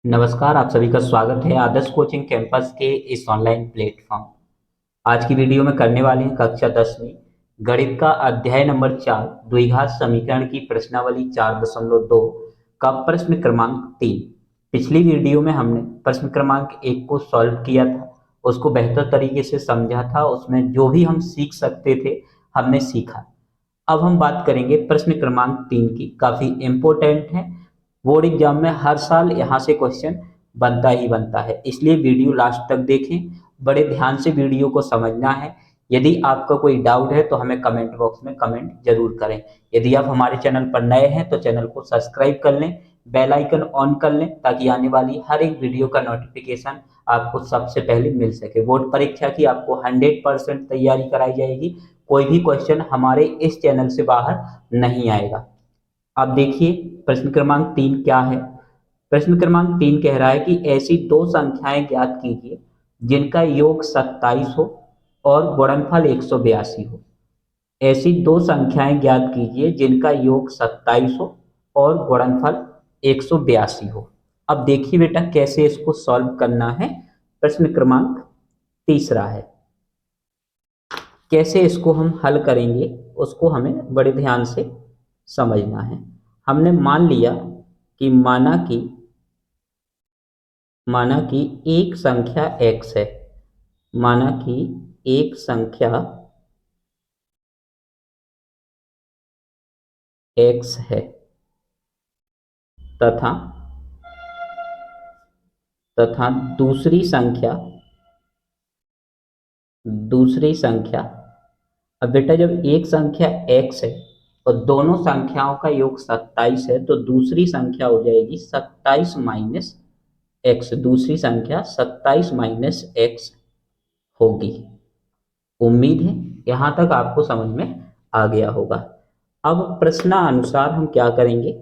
नमस्कार, आप सभी का स्वागत है आदर्श कोचिंग कैंपस के इस ऑनलाइन प्लेटफॉर्म। आज की वीडियो में करने वाले हैं कक्षा 10वीं गणित का अध्याय नंबर 4 द्विघात समीकरण की प्रश्नावली 4.2 का प्रश्न क्रमांक 3। पिछली वीडियो में हमने प्रश्न क्रमांक 1 को सॉल्व किया था, उसको बेहतर तरीके से समझा था, उसमें जो भी हम सीख सकते थे हमने सीखा। अब हम बात करेंगे प्रश्न क्रमांक 3 की। काफी इंपॉर्टेंट है, बोर्ड एग्जाम में हर साल यहाँ से क्वेश्चन बनता ही बनता है, इसलिए वीडियो लास्ट तक देखें। बड़े ध्यान से वीडियो को समझना है। यदि आपका कोई डाउट है तो हमें कमेंट बॉक्स में कमेंट जरूर करें। यदि आप हमारे चैनल पर नए हैं तो चैनल को सब्सक्राइब कर लें, बेल आइकन ऑन कर लें, ताकि आने वाली हर एक वीडियो का नोटिफिकेशन आपको सबसे पहले मिल सके। बोर्ड परीक्षा की आपको 100% तैयारी कराई जाएगी, कोई भी क्वेश्चन हमारे इस चैनल से बाहर नहीं आएगा। अब देखिए प्रश्न क्रमांक 3 क्या है। प्रश्न क्रमांक 3 कह रहा है कि ऐसी दो संख्याएं ज्ञात कीजिए जिनका योग 27 हो और गुणनफल 182 हो। ऐसी दो संख्याएं ज्ञात कीजिए जिनका योग 27 हो और गुणनफल 182 हो। अब देखिए बेटा कैसे इसको सॉल्व करना है। प्रश्न क्रमांक तीसरा है, कैसे इसको हम हल करेंगे उसको हमें बड़े ध्यान से समझना है। हमने मान लिया कि माना कि एक संख्या x है। माना कि एक संख्या x है तथा तथा दूसरी संख्या। अब बेटा जब एक संख्या x है और दोनों संख्याओं का योग 27 है तो दूसरी संख्या हो जाएगी 27 माइनस एक्स। दूसरी संख्या 27 माइनस एक्स होगी। उम्मीद है यहां तक आपको समझ में आ गया होगा। अब प्रश्नानुसार हम क्या करेंगे।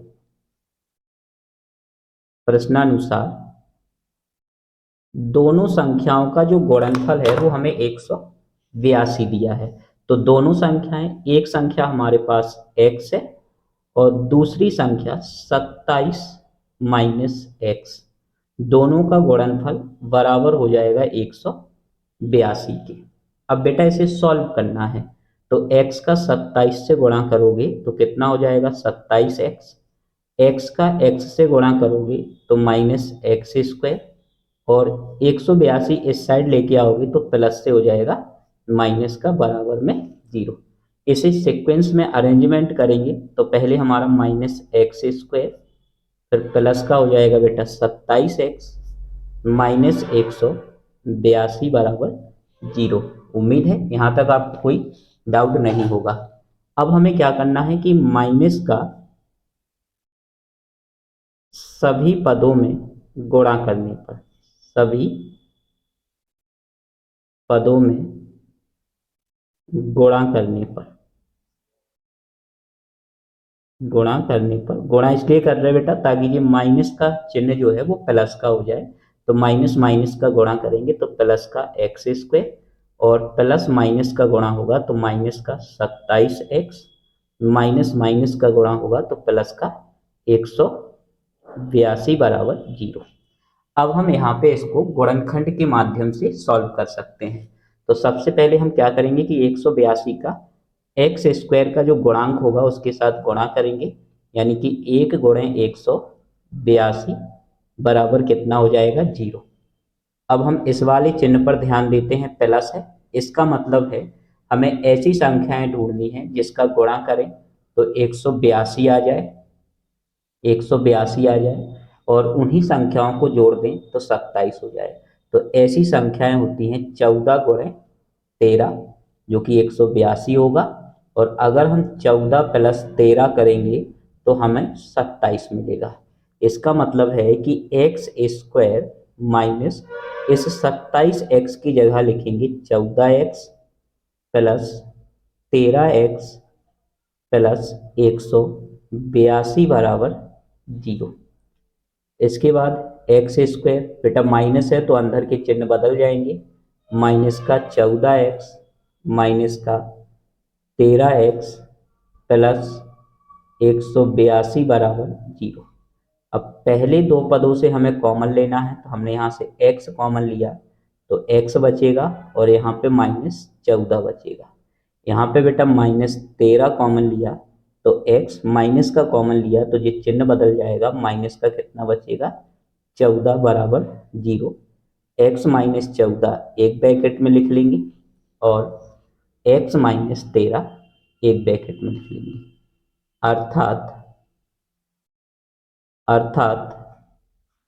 प्रश्नानुसार दोनों संख्याओं का जो गुणनफल है वो हमें 182 दिया है। तो दोनों संख्याएं, एक संख्या हमारे पास x है और दूसरी संख्या 27 माइनस एक्स, दोनों का गुणनफल बराबर हो जाएगा 182 के। अब बेटा इसे सॉल्व करना है तो x का 27 से गुणा करोगे तो कितना हो जाएगा 27x। x का x से गुणा करोगे तो माइनस एक्स स्क्वायर, और 182 इस साइड लेके आओगे तो प्लस से हो जाएगा माइनस का बराबर में 0। इसे सीक्वेंस में अरेंजमेंट करेंगे तो पहले हमारा माइनस एक्स स्क्वायर, फिर प्लस का हो जाएगा बेटा 27x माइनस 182 बराबर 0। उम्मीद है यहाँ तक आपको कोई डाउट नहीं होगा। अब हमें क्या करना है कि माइनस का सभी पदों में गुणा करने पर, सभी पदों में गुणा करने पर, गुणा इसलिए कर रहे हैं बेटा ताकि ये माइनस का चिन्ह जो है वो प्लस का हो जाए। तो माइनस माइनस का गुणा करेंगे तो प्लस का एक्स स्क्वायर, और प्लस माइनस का गुणा होगा तो माइनस का 27x, माइनस माइनस का गुणा होगा तो प्लस का 182 बराबर 0। अब हम यहाँ पे इसको गुणनखंड के माध्यम से सॉल्व कर सकते हैं। तो सबसे पहले हम क्या करेंगे कि 182 का एक्स स्क्वायर का जो गुणांक होगा उसके साथ गुणा करेंगे, यानी कि 1 गुणे 182 बराबर कितना हो जाएगा 0। अब हम इस वाले चिन्ह पर ध्यान देते हैं, प्लस है, इसका मतलब है हमें ऐसी संख्याएं ढूंढनी है जिसका गुणा करें तो 182 आ जाए, 182 आ जाए, और उन्हीं संख्याओं को जोड़ दें तो 27 हो जाए। तो ऐसी संख्याएं होती हैं 14 गुणे 13 जो कि 182 होगा, और अगर हम 14 प्लस 13 करेंगे तो हमें 27 मिलेगा। इसका मतलब है कि एक्स स्क्वायर माइनस इस 27x की जगह लिखेंगे 14x प्लस 13x प्लस 182 बराबर 0। इसके बाद एक्स स्क्वायर, बेटा माइनस है तो अंदर के चिन्ह बदल जाएंगे, माइनस का 14x माइनस का 13x प्लस 182 बराबर 0। अब पहले दो पदों से हमें कॉमन लेना है, तो हमने यहाँ से x कॉमन लिया तो x बचेगा और यहाँ पे -14 बचेगा। यहाँ पे बेटा -13 कॉमन लिया तो x माइनस का कॉमन लिया तो ये चिन्ह बदल जाएगा, माइनस का कितना बचेगा 14 बराबर 0। x -14 एक ब्रैकेट में लिख लेंगे और x -13 एक ब्रैकेट में लिख लेंगे। अर्थात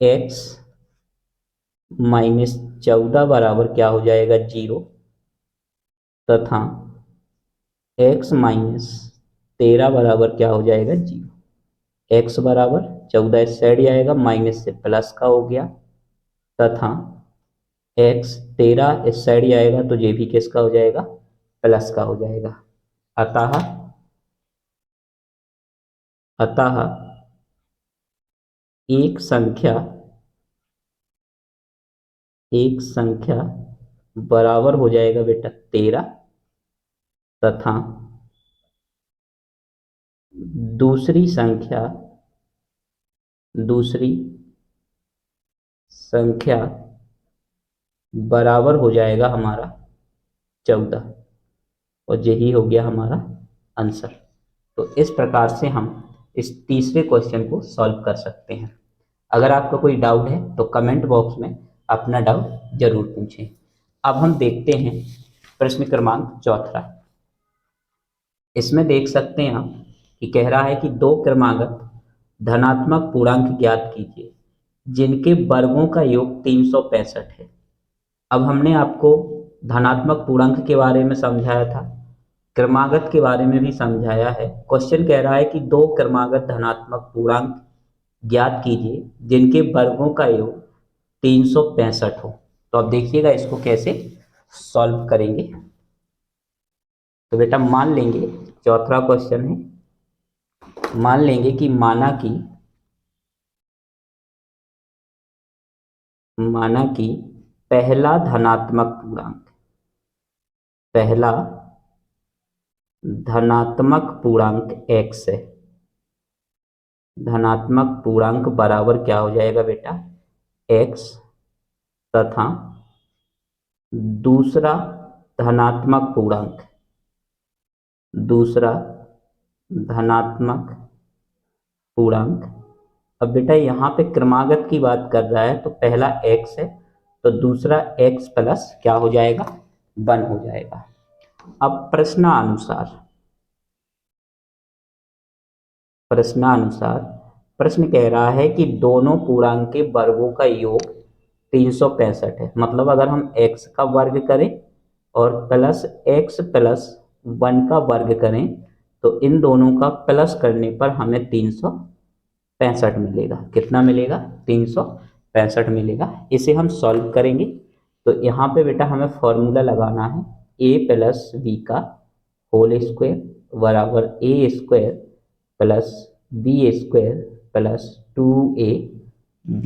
x -14 बराबर क्या हो जाएगा 0 तथा x -13 बराबर क्या हो जाएगा 0। x बराबर 14 इस साइड आएगा, माइनस से प्लस का हो गया तथा x 13 इस साइड आएगा तो ये भी किसका हो जाएगा, प्लस का हो जाएगा। अतः एक संख्या बराबर हो जाएगा बेटा 13 तथा दूसरी संख्या बराबर हो जाएगा हमारा 14 और यही हो गया हमारा आंसर। तो इस प्रकार से हम इस तीसरे क्वेश्चन को सॉल्व कर सकते हैं। अगर आपका कोई डाउट है तो कमेंट बॉक्स में अपना डाउट जरूर पूछें। अब हम देखते हैं प्रश्न क्रमांक 4। इसमें देख सकते हैं आप कि कह रहा है कि दो क्रमागत धनात्मक पूर्णांक ज्ञात कीजिए जिनके वर्गों का योग 365 है। अब हमने आपको धनात्मक पूर्णांक के बारे में समझाया था, क्रमागत के बारे में भी समझाया है। क्वेश्चन कह रहा है कि दो क्रमागत धनात्मक पूर्णांक ज्ञात कीजिए जिनके वर्गों का योग 365 हो। तो अब देखिएगा इसको कैसे सॉल्व करेंगे। तो बेटा मान लेंगे, चौथा क्वेश्चन है, मान लेंगे कि माना कि पहला धनात्मक पूर्णांक x है। धनात्मक पूर्णांक बराबर क्या हो जाएगा बेटा x तथा दूसरा धनात्मक पूर्णांक। अब बेटा यहाँ पे क्रमागत की बात कर रहा है तो पहला x है तो दूसरा x प्लस क्या हो जाएगा 1 हो जाएगा। अब प्रश्नानुसार प्रश्न कह रहा है कि दोनों पूर्णांक के वर्गों का योग 365 है। मतलब अगर हम x का वर्ग करें और प्लस x प्लस 1 का वर्ग करें तो इन दोनों का प्लस करने पर हमें 365 मिलेगा। कितना मिलेगा 365 मिलेगा। इसे हम सॉल्व करेंगे तो यहाँ पे बेटा हमें फॉर्मूला लगाना है a प्लस बी का होल स्क्वायर बराबर A square plus B square plus 2ab।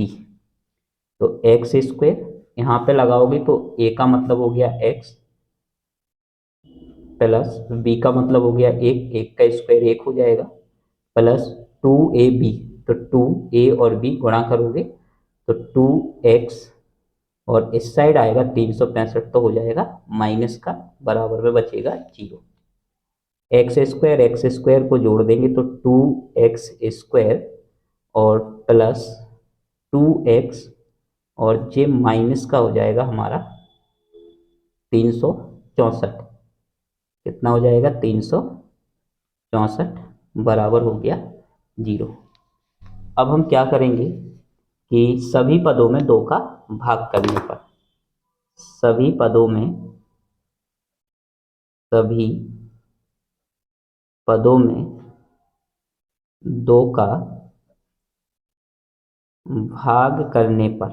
तो एक्स स्क्वायर यहाँ पे लगाओगे तो a का मतलब हो गया x प्लस b का मतलब हो गया एक का स्क्वायर 1 हो जाएगा प्लस 2ab। तो 2a और b गुणा करोगे तो 2x और इस साइड आएगा 365 तो हो जाएगा माइनस का, बराबर में बचेगा 0। एक्स स्क्वायर को जोड़ देंगे तो 2x स्क्वायर और प्लस 2x और ये माइनस का हो जाएगा हमारा 364। कितना हो जाएगा 364 बराबर हो गया 0। अब हम क्या करेंगे कि सभी पदों में 2 का भाग करने पर सभी पदों में 2 का भाग करने पर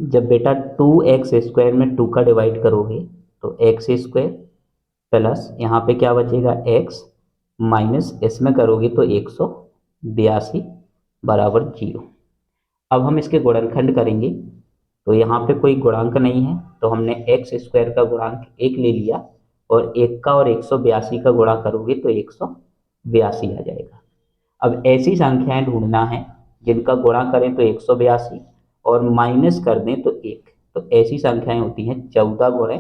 जब बेटा 2x स्क्वायर में 2 का डिवाइड करोगे तो x स्क्वायर प्लस यहाँ पे क्या बचेगा x माइनस इसमें करोगे तो 182 बराबर 0। अब हम इसके गुणनखंड करेंगे तो यहाँ पे कोई गुणांक नहीं है तो हमने x स्क्वायर का गुणांक 1 ले लिया और 1 का और 182 का गुणा करोगे तो 182 आ जाएगा। अब ऐसी संख्याएं ढूंढना है जिनका गुणा करें तो 182 और माइनस कर दें तो 1। तो ऐसी संख्याएं होती हैं 14 गुणे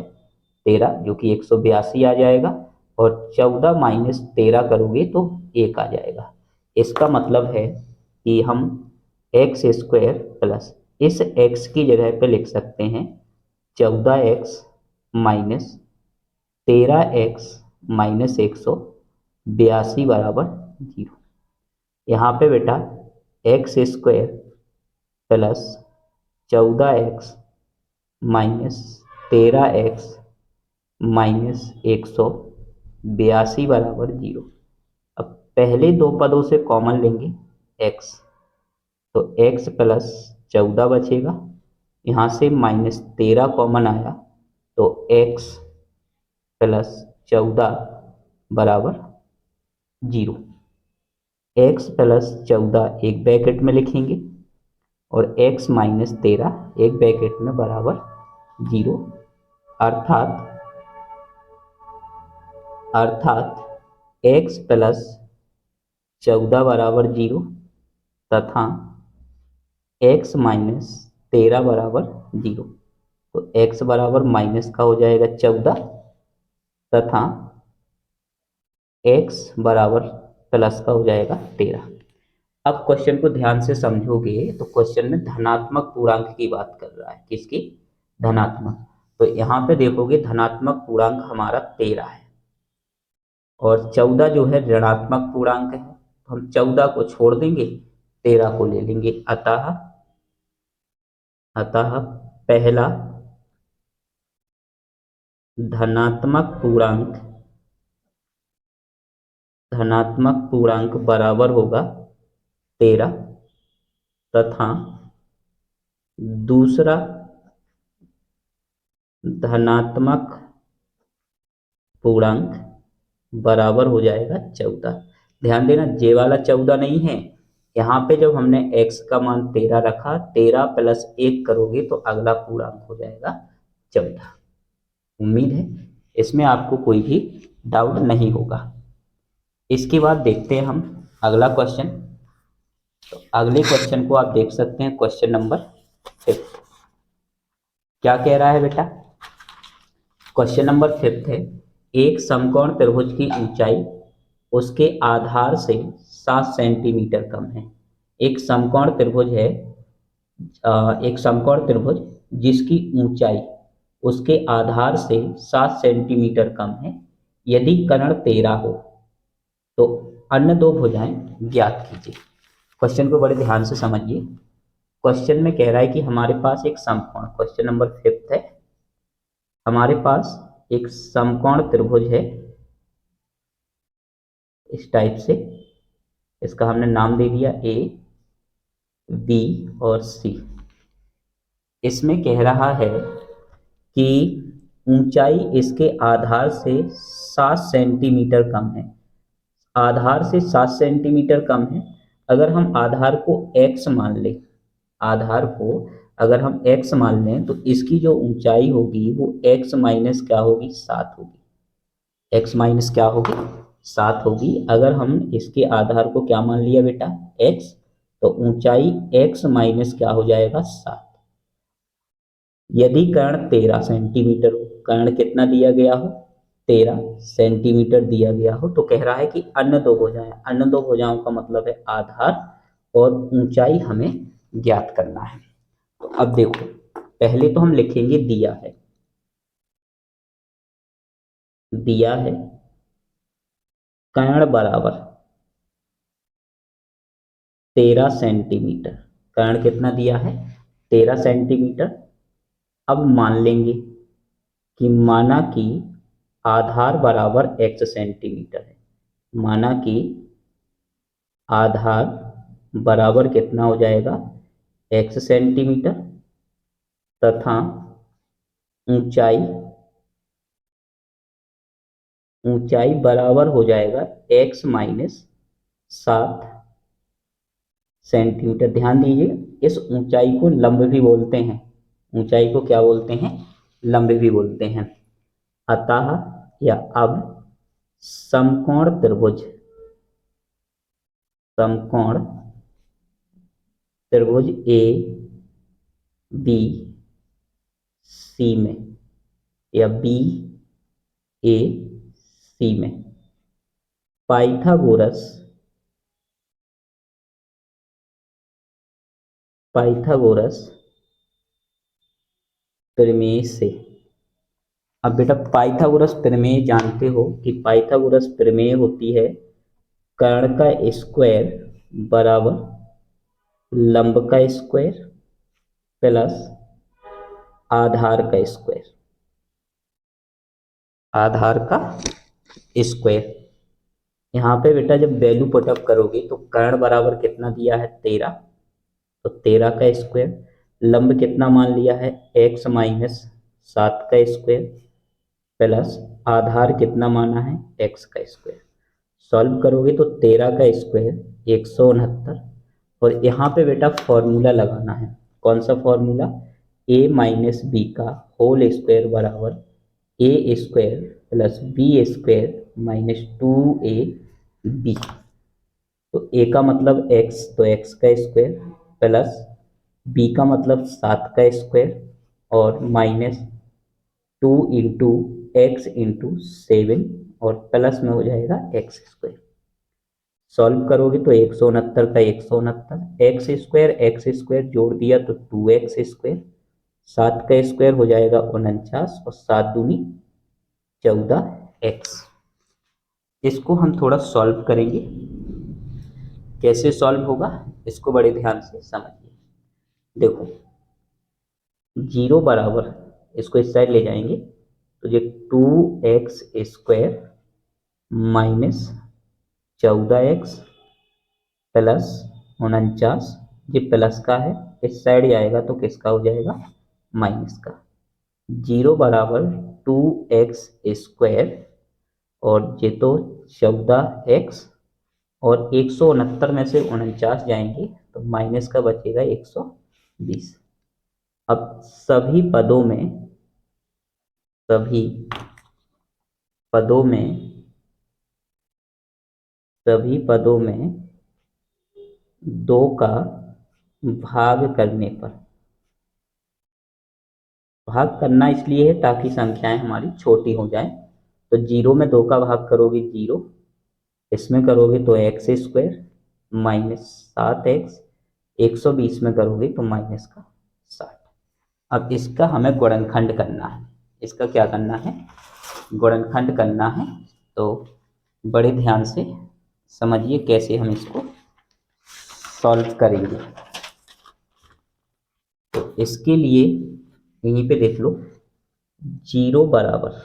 13 जो कि 182 आ जाएगा, और 14 माइनस 13 करोगे तो 1 आ जाएगा। इसका मतलब है कि हम एक्स स्क्वायर प्लस इस x की जगह पे लिख सकते हैं 14x माइनस 13x माइनस 182 बराबर 0। यहाँ पे बेटा x square plus 14x minus 13x minus 182 बराबर 0। अब पहले दो पदों से कॉमन लेंगे x, तो x प्लस 14 बचेगा, यहाँ से माइनस 13 कॉमन आया तो x प्लस 14 बराबर 0। x प्लस 14 एक ब्रैकेट में लिखेंगे और x माइनस 13 एक ब्रैकेट में बराबर 0। अर्थात x प्लस 14 बराबर 0 तथा x माइनस 13 बराबर 0। तो x बराबर माइनस का हो जाएगा 14 तथा x बराबर प्लस का हो जाएगा 13। अब क्वेश्चन को ध्यान से समझोगे तो क्वेश्चन में धनात्मक पूर्णांक की बात कर रहा है। किसकी? धनात्मक। तो यहाँ पे देखोगे धनात्मक पूर्णांक हमारा 13 है और 14 जो है ऋणात्मक पूर्णांक है, तो हम 14 को छोड़ देंगे, 13 को ले लेंगे। अतः पहला धनात्मक पूर्णांक बराबर होगा 13 तथा दूसरा धनात्मक पूर्णांक बराबर हो जाएगा 14। ध्यान देना जे वाला 14 नहीं है, यहाँ पे जब हमने x का मान 13 रखा, 13 प्लस 1 करोगे तो अगला पूर्णांक हो जाएगा 14। उम्मीद है इसमें आपको कोई भी डाउट नहीं होगा। इसके बाद देखते हैं हम अगला क्वेश्चन। तो अगले क्वेश्चन को आप देख सकते हैं, क्वेश्चन नंबर 5। क्या कह रहा है बेटा? क्वेश्चन नंबर 5 है, एक समकोण त्रिभुज की ऊंचाई उसके आधार से 7 सेंटीमीटर कम है। एक समकोण त्रिभुज है, एक समकोण त्रिभुज जिसकी ऊंचाई उसके आधार से 7 सेंटीमीटर कम है। यदि कर्ण 13 हो तो अन्य दो भुजाएं ज्ञात कीजिए। क्वेश्चन को बड़े ध्यान से समझिए। क्वेश्चन में कह रहा है कि हमारे पास एक समकोण, क्वेश्चन नंबर 5 है, हमारे पास एक समकोण त्रिभुज है इस टाइप से। इसका हमने नाम दे दिया ए, बी और सी। इसमें कह रहा है कि ऊंचाई इसके आधार से 7 सेंटीमीटर कम है। आधार से 7 सेंटीमीटर कम है। अगर हम आधार को x मान लें, आधार को अगर हम x मान लें तो इसकी जो ऊंचाई होगी वो x माइनस क्या होगी? 7 होगी। x माइनस क्या होगी? 7 होगी। अगर हम इसके आधार को क्या मान लिया बेटा? x, तो ऊंचाई x माइनस क्या हो जाएगा? 7। यदि कर्ण 13 सेंटीमीटर हो, कर्ण कितना दिया गया हो? 13 सेंटीमीटर दिया गया हो, तो कह रहा है कि अन्य दो भुजाएं, अन्य दो भुजाओं का मतलब है आधार और ऊंचाई हमें ज्ञात करना है। तो अब देखो, पहले तो हम लिखेंगे दिया है, दिया है कर्ण बराबर 13 सेंटीमीटर। कर्ण कितना दिया है? 13 सेंटीमीटर। अब मान लेंगे कि माना कि आधार बराबर x सेंटीमीटर है। माना कि आधार बराबर कितना हो जाएगा? x सेंटीमीटर तथा ऊंचाई, ऊंचाई बराबर हो जाएगा x माइनस 7 सेंटीमीटर। ध्यान दीजिए, इस ऊंचाई को लंब भी बोलते हैं। ऊंचाई को क्या बोलते हैं? लंब भी बोलते हैं। अतः या अब समकोण त्रिभुज समकोण त्रिभुज ए बी सी में या बी ए सी में पाइथागोरस प्रमेय से। अब बेटा पाइथागोरस प्रमेय जानते हो कि पाइथागोरस प्रमेय होती है कर्ण का स्क्वायर बराबर लंब का स्क्वायर प्लस आधार का स्क्वायर। यहाँ पे बेटा जब वैल्यू पुटअप करोगे तो कर्ण बराबर कितना दिया है 13, तो 13 का स्क्वायर, लंब कितना मान लिया है x माइनस 7 का स्क्वायर प्लस आधार कितना माना है x का स्क्वायर। सॉल्व करोगे तो 13 का स्क्वायर 169, और यहाँ पे बेटा फॉर्मूला लगाना है। कौन सा फॉर्मूला? a माइनस बी का होल स्क्वायर बराबर A square plus B square minus 2a B. तो a का मतलब x, तो x का स्क्वायर प्लस b का मतलब 7 का स्क्वायर और माइनस 2 इंटू एक्स इंटू 7 और प्लस में हो जाएगा एक्स स्क्वायर। सॉल्व करोगे तो 169 का 169, एक्स स्क्वायर जोड़ दिया तो 2x स्क्वायर, 7 का स्क्वायर हो जाएगा 49 और 7 दूनी 14x। इसको हम थोड़ा सॉल्व करेंगे। कैसे सॉल्व होगा इसको बड़े ध्यान से समझिए। देखो 0 बराबर, इसको इस साइड ले जाएंगे तो ये 2x square minus 14x plus 49, ये प्लस का है, इस साइड जाएगा तो किसका हो जाएगा माइनस का। 0 बराबर 2x स्क्वायर और ये तो 14x और 169 में से 49 जाएंगे तो माइनस का बचेगा 120। अब सभी पदों में 2 का भाग करने पर, भाग करना इसलिए है ताकि संख्याएं हमारी छोटी हो जाए। तो 0 में 2 का भाग करोगे 0, इसमें करोगे तो एक्स स्क्वायर माइनस 7x, 120 में करोगे तो माइनस का 60। अब इसका हमें गुणनखंड करना है। इसका क्या करना है? गुणनखंड करना है। तो बड़े ध्यान से समझिए कैसे हम इसको सॉल्व करेंगे। तो इसके लिए यहीं पे देख लो, 0 बराबर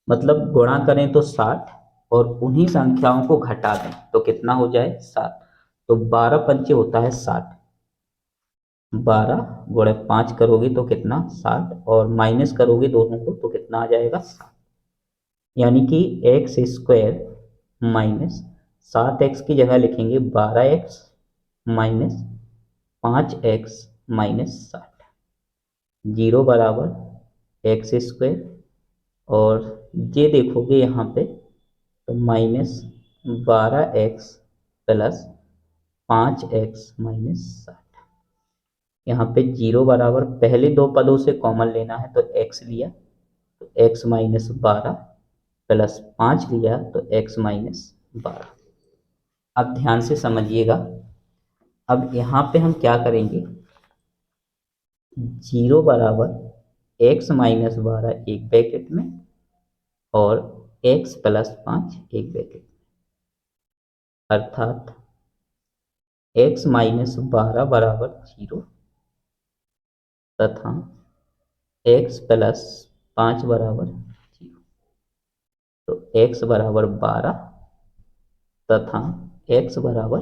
मतलब गुणा करें तो 60 और उन्हीं संख्याओं को घटा दें तो कितना हो जाए 7। तो 12 पंचे होता है 60, 12 गुणे 5 करोगे तो कितना 60 और माइनस करोगे दोनों को तो कितना आ जाएगा 7। यानी कि एक्स स्क्वायर माइनस 7x की जगह लिखेंगे 12x माइनस 5x माइनस 60। 0 बराबर एक्स स्क्वायर और ये देखोगे यहाँ पे तो minus 12x plus 5x minus 60। यहाँ पे 0 बराबर पहले दो पदों से कॉमन लेना है तो x लिया तो x माइनस 12 प्लस 5 लिया तो x माइनस 12। अब ध्यान से समझिएगा। अब यहाँ पे हम क्या करेंगे, 0 बराबर x माइनस 12 एक ब्रैकेट में और x प्लस 5 एक ब्रैकेट में, अर्थात x माइनस 12 बराबर 0 तथा x प्लस 5 बराबर 0। तो x बराबर 12 तथा x बराबर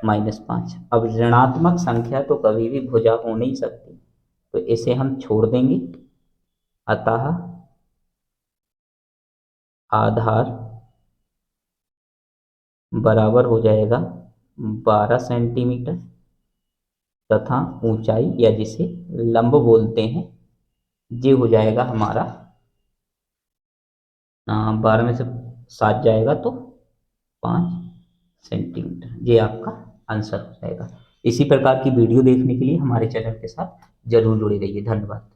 माइनस 5। अब ऋणात्मक संख्या तो कभी भी भुजा हो नहीं सकती, तो इसे हम छोड़ देंगे। अतः आधार बराबर हो जाएगा 12 सेंटीमीटर तथा ऊंचाई या जिसे लंब बोलते हैं ये हो जाएगा हमारा 12 में से 7 जाएगा तो 5, सेंटीमीटर, ये आपका आंसर हो जाएगा। इसी प्रकार की वीडियो देखने के लिए हमारे चैनल के साथ जरूर जुड़े रहिए। धन्यवाद।